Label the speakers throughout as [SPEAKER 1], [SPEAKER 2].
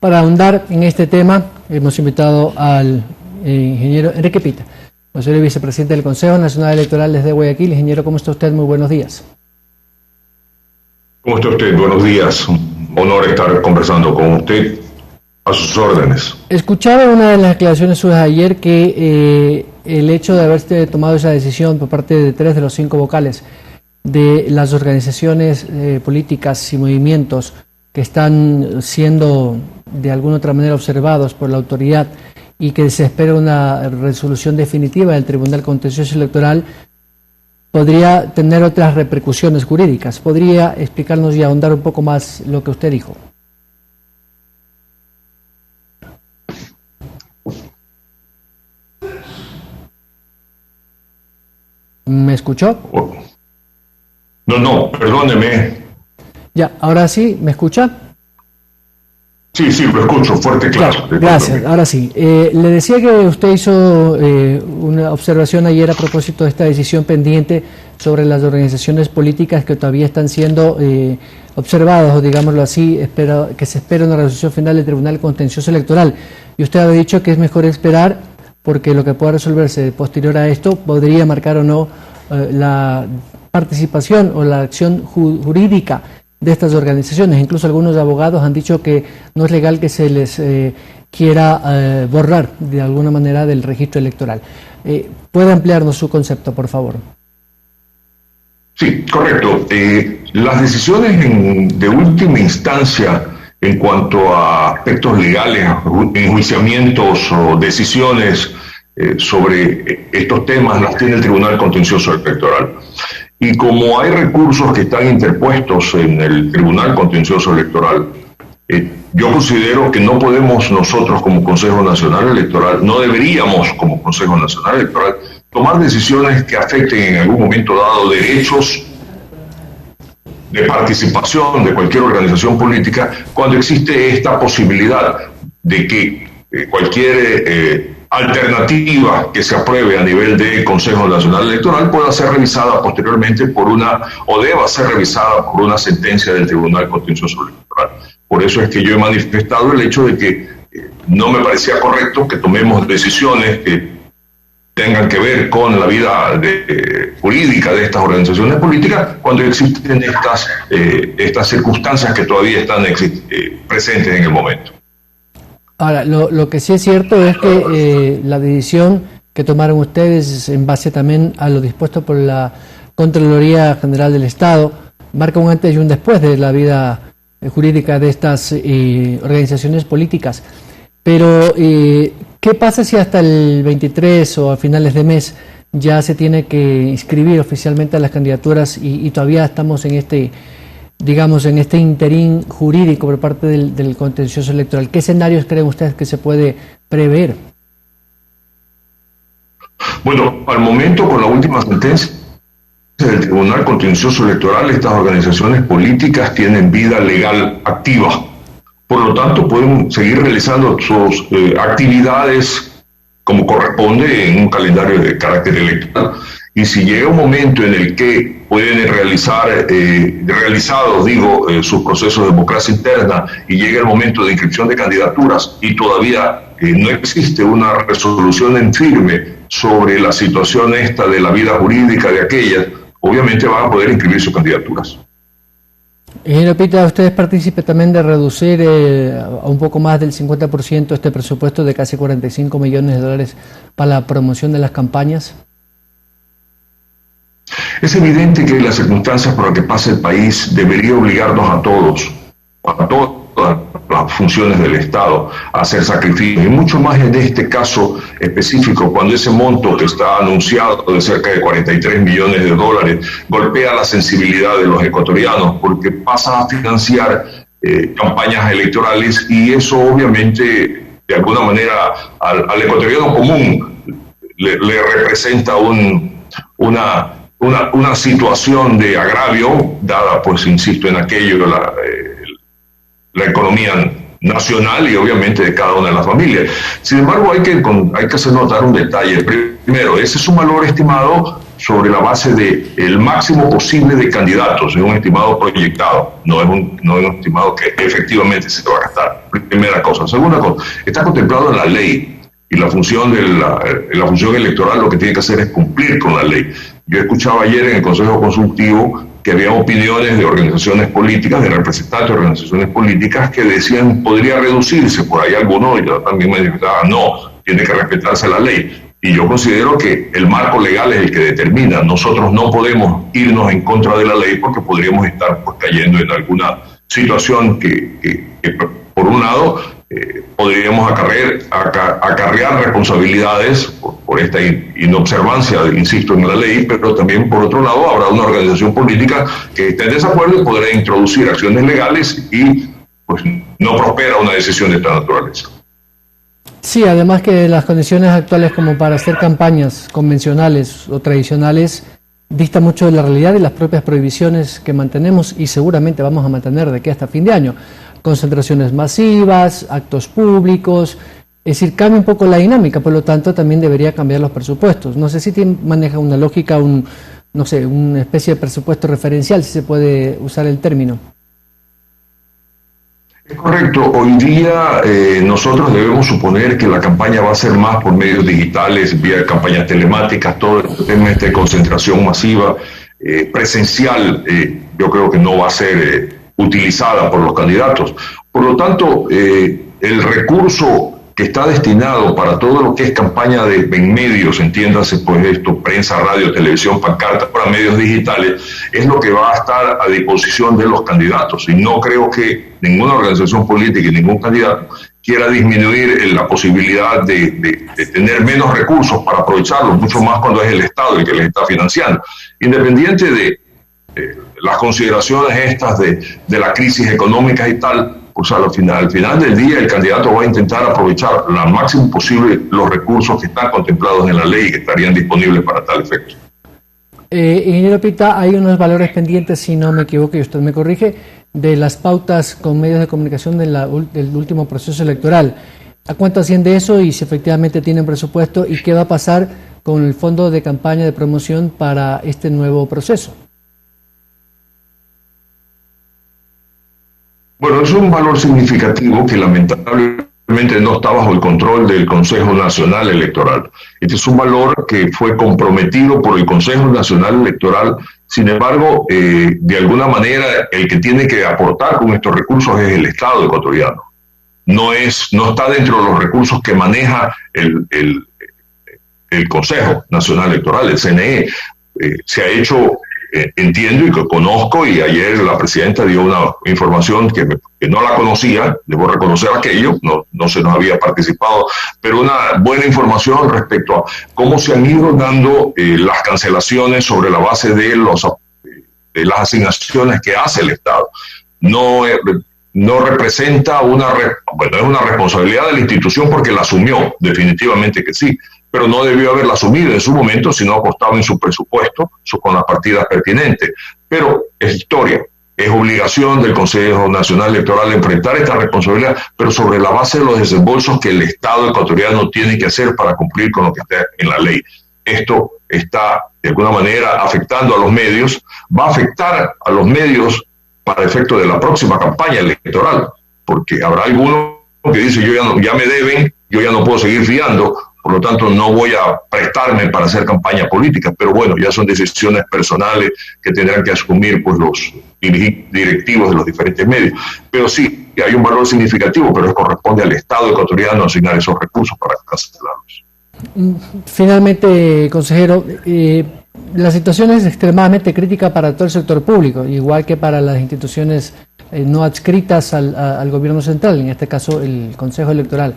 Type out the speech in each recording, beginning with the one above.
[SPEAKER 1] Para ahondar en este tema, hemos invitado al ingeniero Enrique Pita, consejero y vicepresidente del Consejo Nacional Electoral desde Guayaquil. Ingeniero, ¿cómo está usted? Muy buenos días.
[SPEAKER 2] ¿Cómo está usted? Buenos días. Un honor estar conversando con usted. A sus órdenes.
[SPEAKER 1] Escuchaba una de las declaraciones suyas ayer que el hecho de haberse tomado esa decisión por parte de 3 de los 5 vocales de las organizaciones políticas y movimientos que están siendo de alguna otra manera observados por la autoridad y que se espera una resolución definitiva del Tribunal Contencioso Electoral, podría tener otras repercusiones jurídicas. ¿Podría explicarnos y ahondar un poco más lo que usted dijo? ¿Me escuchó?
[SPEAKER 2] No, perdóneme.
[SPEAKER 1] Ya, ahora sí, ¿me escucha?
[SPEAKER 2] Sí, lo escucho, fuerte y claro.
[SPEAKER 1] Gracias, ahora sí. Le decía que usted hizo una observación ayer a propósito de esta decisión pendiente sobre las organizaciones políticas que todavía están siendo observadas, o digámoslo así, que se espera una resolución final del Tribunal Contencioso Electoral. Y usted había dicho que es mejor esperar porque lo que pueda resolverse posterior a esto podría marcar o no la participación o la acción jurídica de estas organizaciones. Incluso algunos abogados han dicho que no es legal que se les quiera borrar de alguna manera del registro electoral. ¿Puede ampliarnos su concepto, por favor?
[SPEAKER 2] Sí, correcto. Las decisiones de última instancia en cuanto a aspectos legales, enjuiciamientos o decisiones sobre estos temas las tiene el Tribunal Contencioso Electoral. Y como hay recursos que están interpuestos en el Tribunal Contencioso Electoral, yo considero que no podemos nosotros como Consejo Nacional Electoral, no deberíamos como Consejo Nacional Electoral, tomar decisiones que afecten en algún momento dado derechos de participación de cualquier organización política cuando existe esta posibilidad de que cualquier alternativa que se apruebe a nivel de Consejo Nacional Electoral pueda ser revisada posteriormente deba ser revisada por una sentencia del Tribunal Contencioso Electoral. Por eso es que yo he manifestado el hecho de que no me parecía correcto que tomemos decisiones que tengan que ver con la vida jurídica de estas organizaciones políticas cuando existen estas circunstancias que todavía están presentes en el momento.
[SPEAKER 1] Ahora, lo que sí es cierto es que la decisión que tomaron ustedes en base también a lo dispuesto por la Contraloría General del Estado marca un antes y un después de la vida jurídica de estas organizaciones políticas. Pero, ¿qué pasa si hasta el 23 o a finales de mes ya se tiene que inscribir oficialmente a las candidaturas y todavía estamos en este interín jurídico por parte del contencioso electoral? ¿Qué escenarios creen ustedes que se puede prever?
[SPEAKER 2] Bueno, al momento, con la última sentencia del Tribunal Contencioso Electoral, estas organizaciones políticas tienen vida legal activa. Por lo tanto, pueden seguir realizando sus actividades como corresponde en un calendario de carácter electoral. Y si llega un momento en el que pueden sus procesos de democracia interna y llega el momento de inscripción de candidaturas y todavía no existe una resolución en firme sobre la situación esta de la vida jurídica de aquellas, obviamente van a poder inscribir sus candidaturas.
[SPEAKER 1] Ingeniero Pita, ¿usted es partícipe también de reducir a un poco más del 50% este presupuesto de casi $45 millones para la promoción de las campañas?
[SPEAKER 2] Es evidente que las circunstancias por las que pasa el país debería obligarnos a todas las funciones del Estado a hacer sacrificios, y mucho más en este caso específico, cuando ese monto que está anunciado de cerca de $43 millones golpea la sensibilidad de los ecuatorianos, porque pasa a financiar campañas electorales, y eso obviamente de alguna manera al ecuatoriano común le representa una situación de agravio, dada, pues insisto en aquello, la economía nacional y obviamente de cada una de las familias. Sin embargo, hay que hacer notar un detalle. Primero, ese es un valor estimado sobre la base de el máximo posible de candidatos, es un estimado proyectado, no es un estimado que efectivamente se va a gastar. Primera cosa. Segunda cosa, está contemplado en la ley, y la función la función electoral lo que tiene que hacer es cumplir con la ley. Yo escuchaba ayer en el Consejo Consultivo que había opiniones de organizaciones políticas, de representantes de organizaciones políticas, que decían podría reducirse, por ahí algunos, y yo también me decía, no, tiene que respetarse la ley. Y yo considero que el marco legal es el que determina. Nosotros no podemos irnos en contra de la ley porque podríamos estar pues, cayendo en alguna situación que por un lado, podríamos acarrear responsabilidades por esta inobservancia, insisto, en la ley, pero también, por otro lado, habrá una organización política que esté en desacuerdo y podrá introducir acciones legales y pues no prospera una decisión de esta naturaleza.
[SPEAKER 1] Sí, además que las condiciones actuales como para hacer campañas convencionales o tradicionales dista mucho de la realidad y las propias prohibiciones que mantenemos y seguramente vamos a mantener de aquí hasta fin de año. Concentraciones masivas, actos públicos, es decir, cambia un poco la dinámica, por lo tanto también debería cambiar los presupuestos. No sé si maneja una lógica, no sé, una especie de presupuesto referencial, si se puede usar el término.
[SPEAKER 2] Es correcto. Hoy día nosotros debemos suponer que la campaña va a ser más por medios digitales, vía campañas telemáticas, todo el tema de concentración masiva, presencial, yo creo que no va a ser utilizada por los candidatos. Por lo tanto, el recurso que está destinado para todo lo que es campaña en medios, entiéndase pues esto, prensa, radio, televisión, pancartas, para medios digitales, es lo que va a estar a disposición de los candidatos. Y no creo que ninguna organización política y ningún candidato quiera disminuir la posibilidad de tener menos recursos para aprovecharlos, mucho más cuando es el Estado el que les está financiando. Independiente de las consideraciones estas de la crisis económica y tal, pues al final del día el candidato va a intentar aprovechar al máximo posible los recursos que están contemplados en la ley y que estarían disponibles para tal efecto.
[SPEAKER 1] Ingeniero Pita, hay unos valores pendientes, si no me equivoco y usted me corrige, de las pautas con medios de comunicación del último proceso electoral. ¿A cuánto asciende eso y si efectivamente tienen presupuesto y qué va a pasar con el fondo de campaña de promoción para este nuevo proceso?
[SPEAKER 2] Bueno, es un valor significativo que lamentablemente no está bajo el control del Consejo Nacional Electoral. Este es un valor que fue comprometido por el Consejo Nacional Electoral. Sin embargo, de alguna manera, el que tiene que aportar con estos recursos es el Estado ecuatoriano. No está dentro de los recursos que maneja el Consejo Nacional Electoral, el CNE. Se ha hecho... entiendo y que conozco, y ayer la presidenta dio una información que no la conocía, debo reconocer aquello, no se nos había participado, pero una buena información respecto a cómo se han ido dando las cancelaciones sobre la base de las asignaciones que hace el Estado. No representa es una responsabilidad de la institución porque la asumió, definitivamente que sí, pero no debió haberla asumido en su momento, sino acostado en su presupuesto con las partidas pertinentes. Pero es historia, es obligación del Consejo Nacional Electoral enfrentar esta responsabilidad, pero sobre la base de los desembolsos que el Estado ecuatoriano tiene que hacer para cumplir con lo que está en la ley. Esto está, de alguna manera, afectando a los medios, va a afectar a los medios para efecto de la próxima campaña electoral, porque habrá algunos que dicen, ya me deben, yo ya no puedo seguir fiando, por lo tanto no voy a prestarme para hacer campaña política, pero bueno, ya son decisiones personales que tendrán que asumir pues los directivos de los diferentes medios. Pero sí, hay un valor significativo, pero corresponde al Estado ecuatoriano asignar esos recursos para cancelarlos.
[SPEAKER 1] Finalmente, consejero, la situación es extremadamente crítica para todo el sector público, igual que para las instituciones no adscritas al gobierno central, en este caso el Consejo Electoral.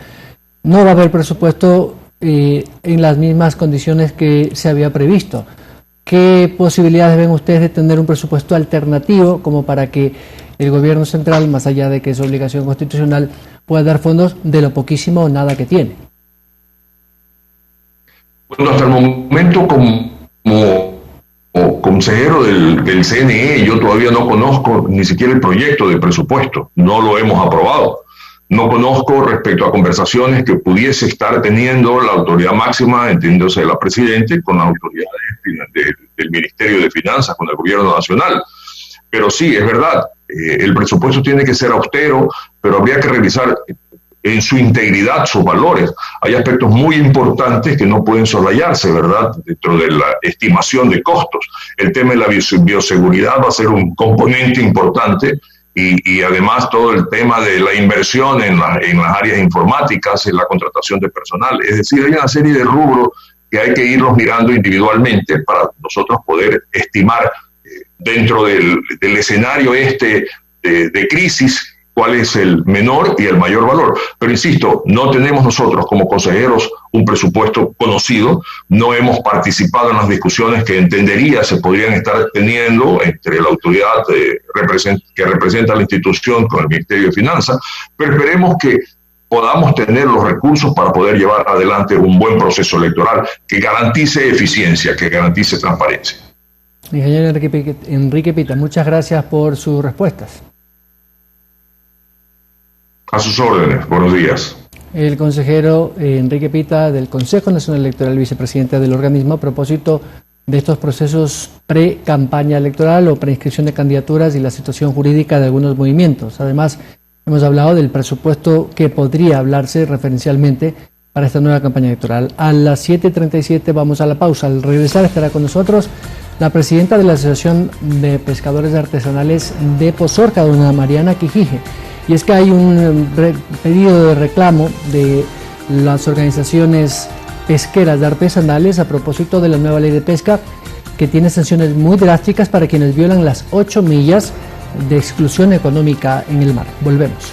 [SPEAKER 1] No va a haber presupuesto en las mismas condiciones que se había previsto. ¿Qué posibilidades ven ustedes de tener un presupuesto alternativo como para que el gobierno central, más allá de que es obligación constitucional, pueda dar fondos de lo poquísimo o nada que tiene?
[SPEAKER 2] Bueno, hasta el momento como consejero del CNE, yo todavía no conozco ni siquiera el proyecto de presupuesto, no lo hemos aprobado. No conozco respecto a conversaciones que pudiese estar teniendo la autoridad máxima, entiéndose la Presidente, con las autoridades del Ministerio de Finanzas, con el Gobierno Nacional. Pero sí, es verdad, el presupuesto tiene que ser austero, pero habría que revisar en su integridad sus valores. Hay aspectos muy importantes que no pueden soslayarse, ¿verdad?, dentro de la estimación de costos. El tema de la bioseguridad va a ser un componente importante y además todo el tema de la inversión en las áreas informáticas, en la contratación de personal. Es decir, hay una serie de rubros que hay que irlos mirando individualmente para nosotros poder estimar dentro del escenario de crisis cuál es el menor y el mayor valor. Pero insisto, no tenemos nosotros como consejeros un presupuesto conocido, no hemos participado en las discusiones que entendería se podrían estar teniendo entre la autoridad que representa la institución con el Ministerio de Finanzas, pero esperemos que podamos tener los recursos para poder llevar adelante un buen proceso electoral que garantice eficiencia, que garantice transparencia.
[SPEAKER 1] Ingeniero Enrique Pita, muchas gracias por sus respuestas.
[SPEAKER 2] A sus órdenes, buenos días.
[SPEAKER 1] El consejero Enrique Pita del Consejo Nacional Electoral, vicepresidente del organismo, a propósito de estos procesos pre-campaña electoral o preinscripción de candidaturas y la situación jurídica de algunos movimientos. Además, hemos hablado del presupuesto que podría hablarse referencialmente para esta nueva campaña electoral. A las 7:37 vamos a la pausa. Al regresar estará con nosotros la presidenta de la Asociación de Pescadores Artesanales de Pozorca, doña Mariana Quijije. Y es que hay un pedido de reclamo de las organizaciones pesqueras de artesanales a propósito de la nueva ley de pesca, que tiene sanciones muy drásticas para quienes violan las 8 millas de exclusión económica en el mar. Volvemos.